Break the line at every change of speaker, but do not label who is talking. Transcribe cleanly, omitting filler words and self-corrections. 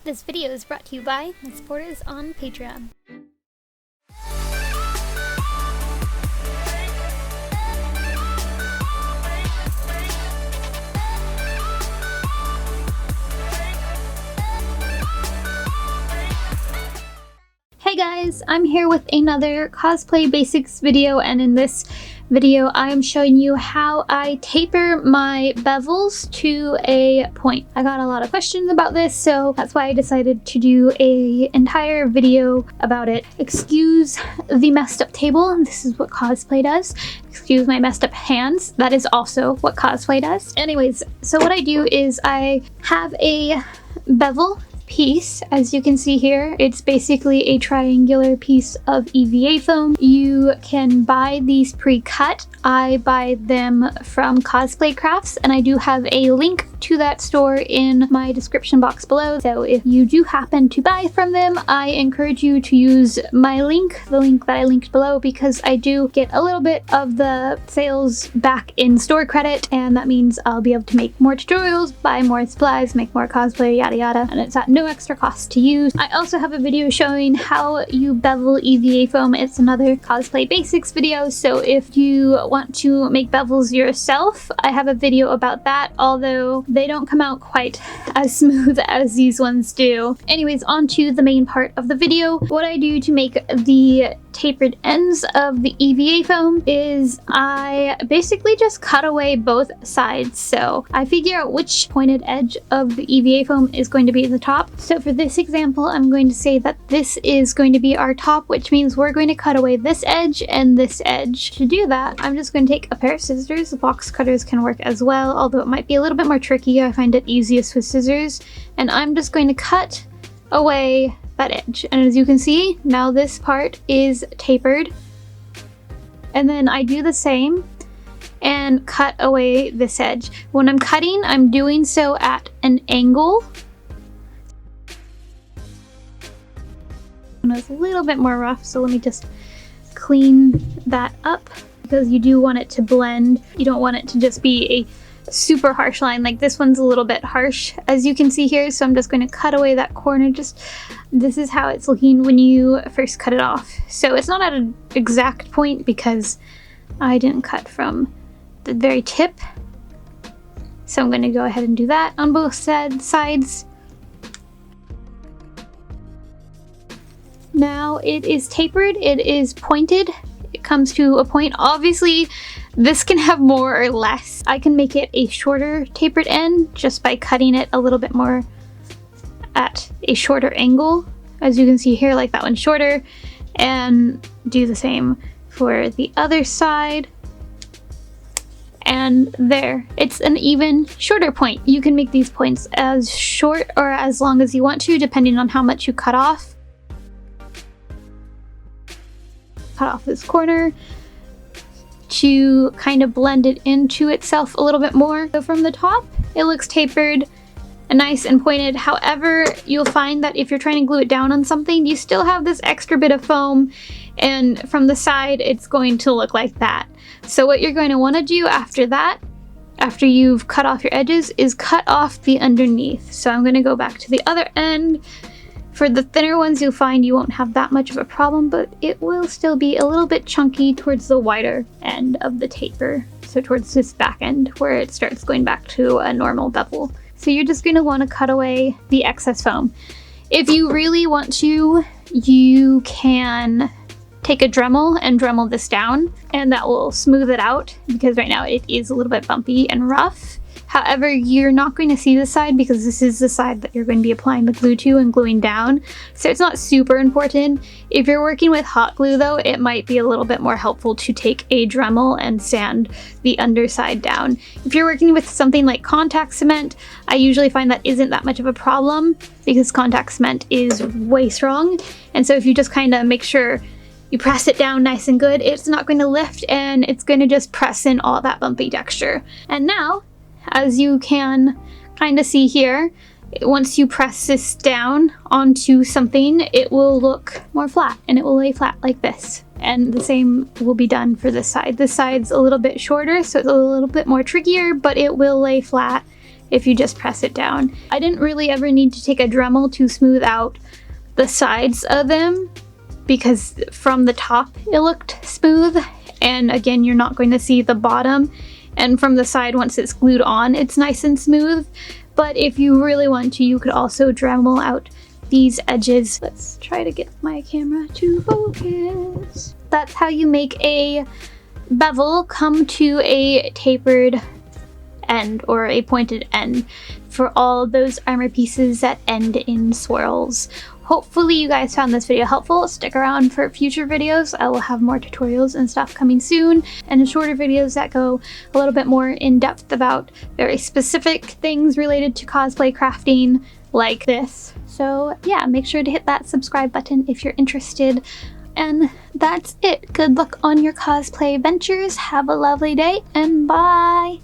This video is brought to you by my supporters on Patreon. Hey guys, I'm here with another cosplay basics video, and in this video I am showing you how I taper my bevels to a point. I got a lot of questions about this, so that's why I decided to do an entire video about it. Excuse the messed up table, this is what cosplay does. Excuse my messed up hands, that is also what cosplay does. Anyways, so what I do is I have a bevel piece. As you can see here, it's basically a triangular piece of EVA foam. You can buy these pre-cut. I buy them from Cosplay Crafts, and I do have a link to that store in my description box below. So if you do happen to buy from them, I encourage you to use my link, the link that I linked below, because I do get a little bit of the sales back in store credit, and that means I'll be able to make more tutorials, buy more supplies, make more cosplay, yada yada, and it's at no extra cost to use. I also have a video showing how you bevel EVA foam. It's another cosplay basics video, so if you want to make bevels yourself, I have a video about that, although they don't come out quite as smooth as these ones do. Anyways, on to the main part of the video. What I do to make the tapered ends of the EVA foam is I basically just cut away both sides. So I figure out which pointed edge of the EVA foam is going to be the top. So for this example, I'm going to say that this is going to be our top, which means we're going to cut away this edge and this edge. To do that, I'm just going to take a pair of scissors. The box cutters can work as well, although it might be a little bit more tricky. I find it easiest with scissors, and I'm just going to cut away that edge. And as you can see, now this part is tapered, and then I do the same and cut away this edge. When I'm cutting, I'm doing so at an angle. And it's a little bit more rough, so let me just clean that up, because you do want it to blend. You don't want it to just be a super harsh line. Like this one's a little bit harsh, as you can see here, so I'm just going to cut away that corner. Just this is how it's looking when you first cut it off. So it's not at an exact point because I didn't cut from the very tip, so I'm going to go ahead and do that on both sides. Now it is tapered, it is pointed, it comes to a point. Obviously this can have more or less. I can make it a shorter tapered end just by cutting it a little bit more at a shorter angle. As you can see here, like that one's shorter, and do the same for the other side. And there, it's an even shorter point. You can make these points as short or as long as you want to, depending on how much you cut off. Cut off this corner to kind of blend it into itself a little bit more. So from the top, it looks tapered and nice and pointed. However, you'll find that if you're trying to glue it down on something, you still have this extra bit of foam, and from the side, it's going to look like that. So what you're going to want to do after that, after you've cut off your edges, is cut off the underneath. So I'm going to go back to the other end. For the thinner ones, you'll find you won't have that much of a problem, but it will still be a little bit chunky towards the wider end of the taper. So towards this back end where it starts going back to a normal bevel. So you're just going to want to cut away the excess foam. If you really want to, you can take a Dremel and Dremel this down, and that will smooth it out, because right now it is a little bit bumpy and rough. However, you're not going to see this side because this is the side that you're going to be applying the glue to and gluing down. So it's not super important. If you're working with hot glue though, it might be a little bit more helpful to take a Dremel and sand the underside down. If you're working with something like contact cement, I usually find that isn't that much of a problem because contact cement is way strong. And so if you just kind of make sure you press it down nice and good, it's not going to lift, and it's going to just press in all that bumpy texture. And now, as you can kind of see here, once you press this down onto something, it will look more flat, and it will lay flat like this. And the same will be done for this side. This side's a little bit shorter, so it's a little bit more trickier, but it will lay flat if you just press it down. I didn't really ever need to take a Dremel to smooth out the sides of them because from the top it looked smooth, and again, you're not going to see the bottom, and from the side, once it's glued on, it's nice and smooth. But if you really want to, you could also Dremel out these edges. Let's try to get my camera to focus. That's how you make a bevel come to a tapered end or a pointed end for all those armor pieces that end in swirls. Hopefully you guys found this video helpful. Stick around for future videos. I will have more tutorials and stuff coming soon, and shorter videos that go a little bit more in depth about very specific things related to cosplay crafting like this. So yeah, make sure to hit that subscribe button if you're interested. And that's it. Good luck on your cosplay ventures. Have a lovely day, and bye!